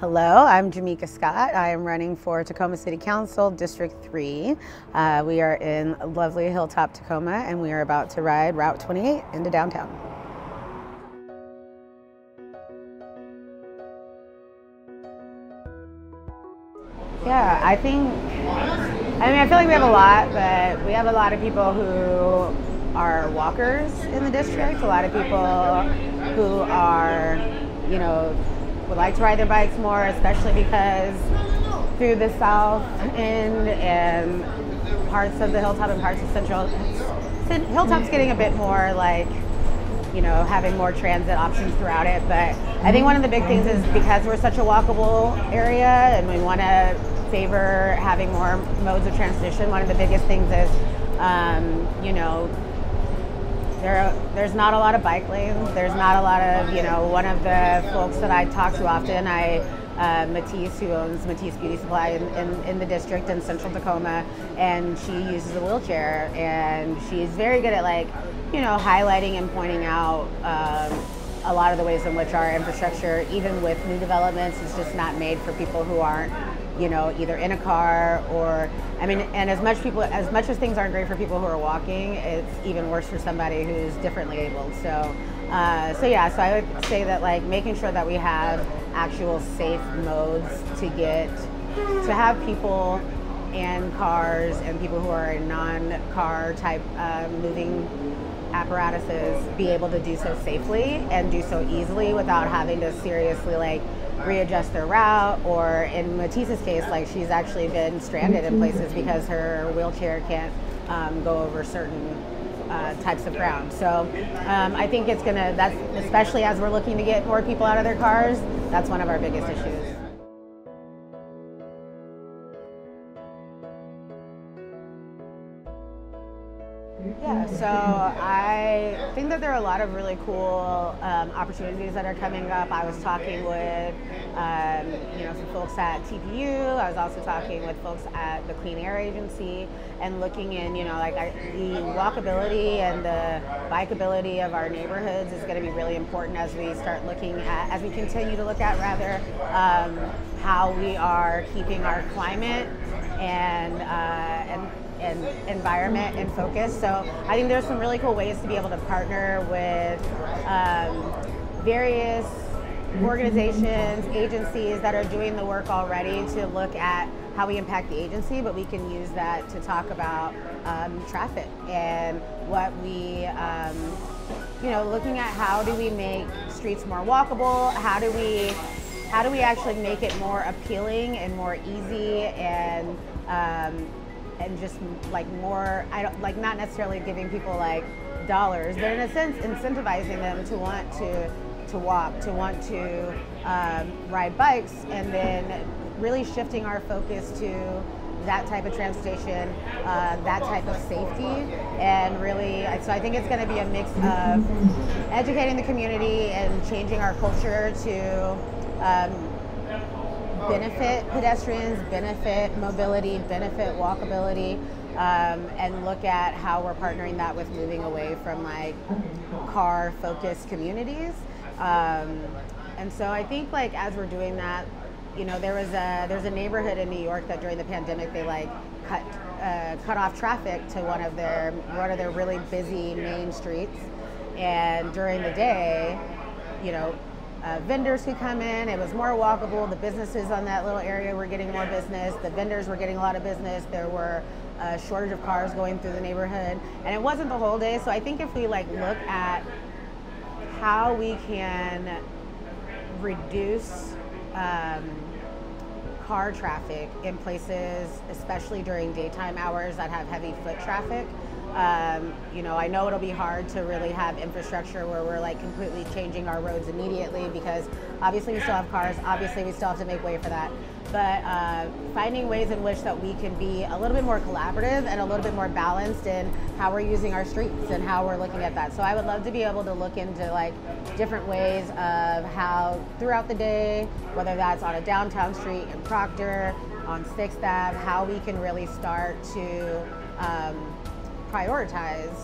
Hello, I'm Jamika Scott. I am running for Tacoma City Council, District 3. We are in lovely Hilltop, Tacoma, and we are about to ride Route 28 into downtown. Yeah, I feel like we have a lot, but we have a lot of people who are walkers in the district, a lot of people who are, would like to ride their bikes more, especially because through the south end and parts of the Hilltop and parts of Central, Hilltop's getting a bit more like, having more transit options throughout it. But I think one of the big things is because we're such a walkable area and we want to favor having more modes of transportation, one of the biggest things is, there's not a lot of bike lanes. There's not a lot of, one of the folks that I talk to often, Matisse, who owns Matisse Beauty Supply in the district in Central Tacoma, and she uses a wheelchair, and she's very good at highlighting and pointing out a lot of the ways in which our infrastructure, even with new developments, is just not made for people who aren't, either in a car or, and as much as things aren't great for people who are walking, it's even worse for somebody who's differently abled. So I would say that making sure that we have actual safe modes to have people and cars and people who are in non-car type moving apparatuses be able to do so safely and do so easily without having to seriously readjust their route, or in Matisse's case, she's actually been stranded in places because her wheelchair can't go over certain types of ground. So I think that's especially as we're looking to get more people out of their cars, that's one of our biggest issues. Yeah, so I think that there are a lot of really cool opportunities that are coming up. I was talking with some folks at TPU. I was also talking with folks at the Clean Air Agency and looking in, the walkability and the bikeability of our neighborhoods is going to be really important as we continue to look at how we are keeping our climate and environment in focus. So I think there's some really cool ways to be able to partner with various organizations, agencies that are doing the work already to look at how we impact the agency, but we can use that to talk about traffic and what we, looking at how do we make streets more walkable, how do we actually make it more appealing and more easy and just more, not necessarily giving people dollars, but in a sense incentivizing them to want to walk, to want to ride bikes, and then really shifting our focus to that type of transportation, that type of safety, and really, so I think it's going to be a mix of educating the community and changing our culture to benefit pedestrians, benefit mobility, benefit walkability, and look at how we're partnering that with moving away from car-focused communities. And so I think as we're doing that, there's a neighborhood in New York that during the pandemic they cut off traffic to one of their really busy main streets, and during the day, vendors could come in. It was more walkable. The businesses on that little area were getting more business. The vendors were getting a lot of business. There were a shortage of cars going through the neighborhood, and it wasn't the whole day. So I think if we look at how we can reduce car traffic in places, especially during daytime hours that have heavy foot traffic. I know it'll be hard to really have infrastructure where we're completely changing our roads immediately, because obviously we still have cars, obviously we still have to make way for that. But finding ways in which that we can be a little bit more collaborative and a little bit more balanced in how we're using our streets and how we're looking at that. So I would love to be able to look into different ways of how throughout the day, whether that's on a downtown street in Proctor, on 6th Ave, how we can really start to prioritize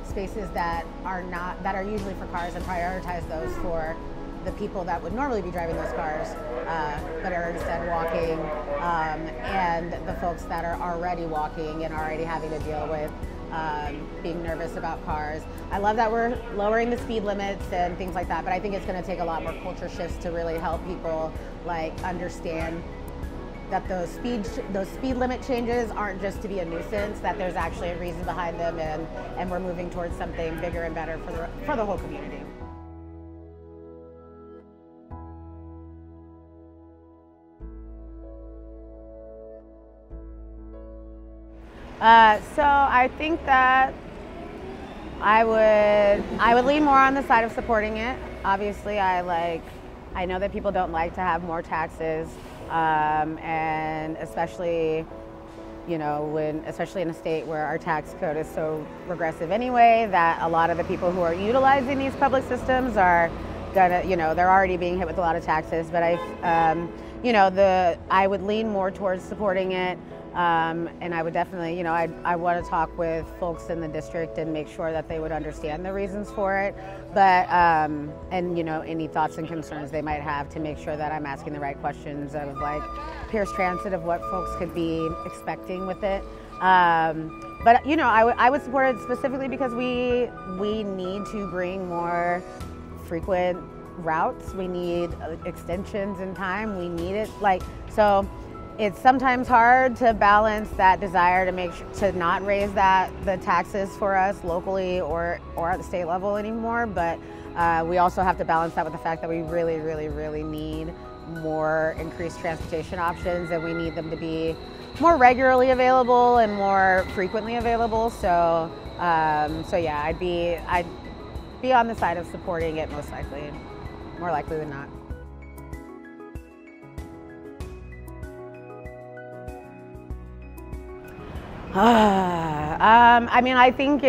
spaces that are usually for cars and prioritize those for the people that would normally be driving those cars, but are instead walking, and the folks that are already walking and already having to deal with being nervous about cars. I love that we're lowering the speed limits and things like that, but I think it's going to take a lot more culture shifts to really help people like understand that those speed limit changes aren't just to be a nuisance, that there's actually a reason behind them, and we're moving towards something bigger and better for the whole community. So I think that I would lean more on the side of supporting it. Obviously, I know that people don't like to have more taxes, and especially, you know, especially in a state where our tax code is so regressive anyway, that a lot of the people who are utilizing these public systems are gonna, you know, they're already being hit with a lot of taxes. But I would lean more towards supporting it. And I would definitely, you know, I want to talk with folks in the district and make sure that they would understand the reasons for it. But, and, you know, any thoughts and concerns they might have, to make sure that I'm asking the right questions of like Pierce Transit, of what folks could be expecting with it. But, you know, I would support it specifically because we need to bring more frequent routes. We need extensions in time. We need it, like, so. It's sometimes hard to balance that desire to make sure to not raise the taxes for us locally or at the state level anymore, but we also have to balance that with the fact that we really, really, really need more increased transportation options, and we need them to be more regularly available and more frequently available. So, yeah, I'd be on the side of supporting it most likely, more likely than not. I mean, I think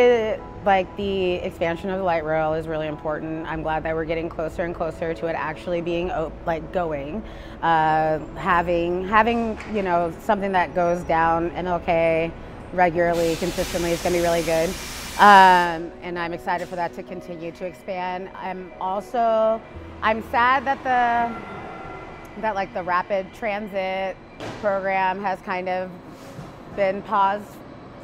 like the expansion of the light rail is really important. I'm glad that we're getting closer and closer to it actually being going. Having you know, something that goes down MLK regularly, consistently, is going to be really good. And I'm excited for that to continue to expand. I'm sad that like the rapid transit program has kind of been paused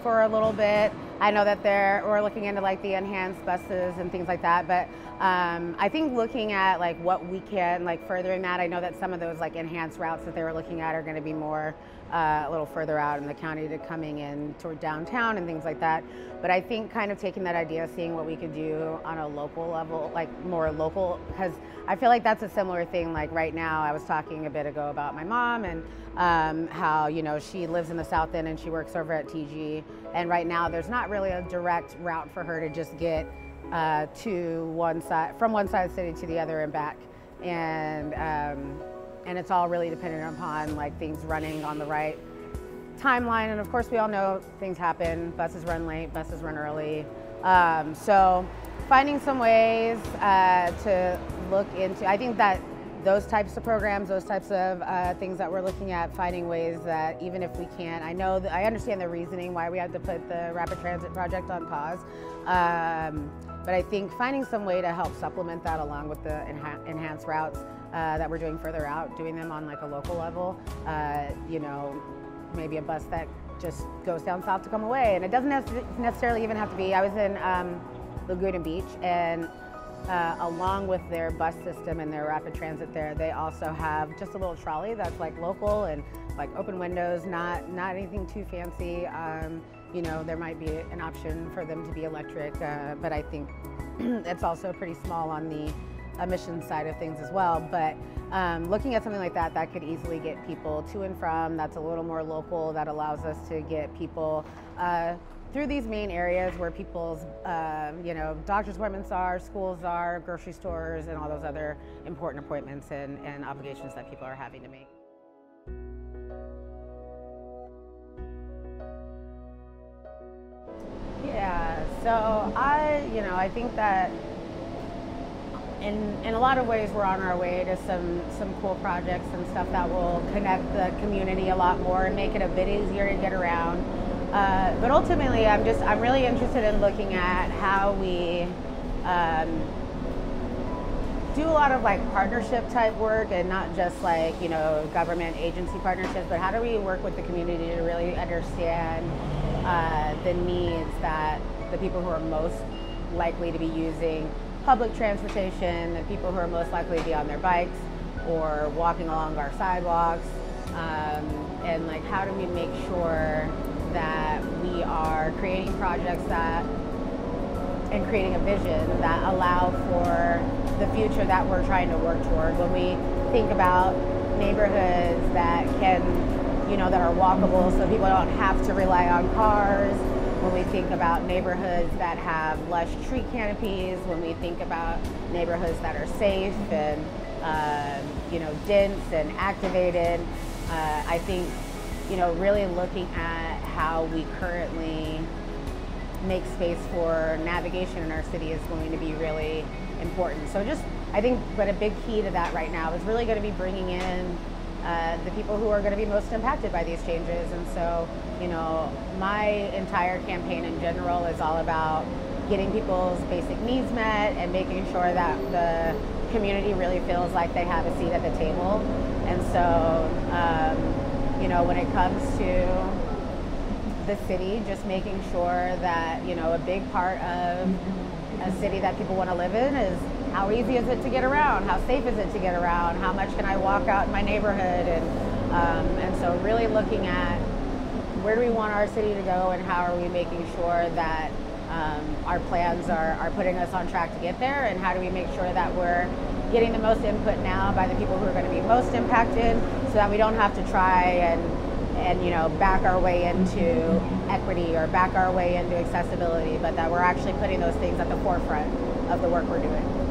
for a little bit. I know that we're looking into like the enhanced buses and things like that, but I think looking at like what we can, like furthering that, I know that some of those like enhanced routes that they were looking at are going to be more a little further out in the county, to coming in toward downtown and things like that. But I think kind of taking that idea, seeing what we could do on a local level, like more local, because I feel like that's a similar thing. Like right now, I was talking a bit ago about my mom and how, you know, she lives in the South End and she works over at TG, and right now there's not really a direct route for her to just get to one side, from one side of the city to the other and back, and it's all really dependent upon like things running on the right timeline. And of course, we all know things happen. Buses run late, buses run early. So finding some ways to look into, I think that those types of programs, those types of things that we're looking at, finding ways that even if we can't, I understand the reasoning why we had to put the rapid transit project on pause. But I think finding some way to help supplement that along with the enhanced routes that we're doing further out, doing them on like a local level, you know, maybe a bus that just goes down south to come away. And it doesn't necessarily even have to be. I was in Laguna Beach, and along with their bus system and their rapid transit there, they also have just a little trolley that's like local and like open windows, not anything too fancy. You know, there might be an option for them to be electric, but I think it's also pretty small on the emissions side of things as well. But looking at something like that, that could easily get people to and from, that's a little more local, that allows us to get people through these main areas where people's, you know, doctor's appointments are, schools are, grocery stores, and all those other important appointments and obligations that people are having to make. Yeah, so I think that in a lot of ways we're on our way to some cool projects and stuff that will connect the community a lot more and make it a bit easier to get around. But ultimately, I'm really interested in looking at how we do a lot of like partnership type work and not just like, you know, government agency partnerships, but how do we work with the community to really understand the needs that the people who are most likely to be using public transportation, the people who are most likely to be on their bikes or walking along our sidewalks, and like how do we make sure that we are creating projects that and creating a vision that allow for the future that we're trying to work toward. When we think about neighborhoods that can, you know, that are walkable so people don't have to rely on cars, when we think about neighborhoods that have lush tree canopies, when we think about neighborhoods that are safe and, you know, dense and activated, I think, you know, really looking at how we currently make space for navigation in our city is going to be really important. So just, I think, but a big key to that right now is really going to be bringing in the people who are going to be most impacted by these changes. And so, you know, my entire campaign in general is all about getting people's basic needs met and making sure that the community really feels like they have a seat at the table. And so, you know, when it comes to the city, just making sure that, you know, a big part of a city that people want to live in is how easy is it to get around, how safe is it to get around, how much can I walk out in my neighborhood, and so really looking at where do we want our city to go and how are we making sure that our plans are putting us on track to get there, and how do we make sure that we're getting the most input now by the people who are going to be most impacted so that we don't have to try and you know, back our way into equity or back our way into accessibility, but that we're actually putting those things at the forefront of the work we're doing.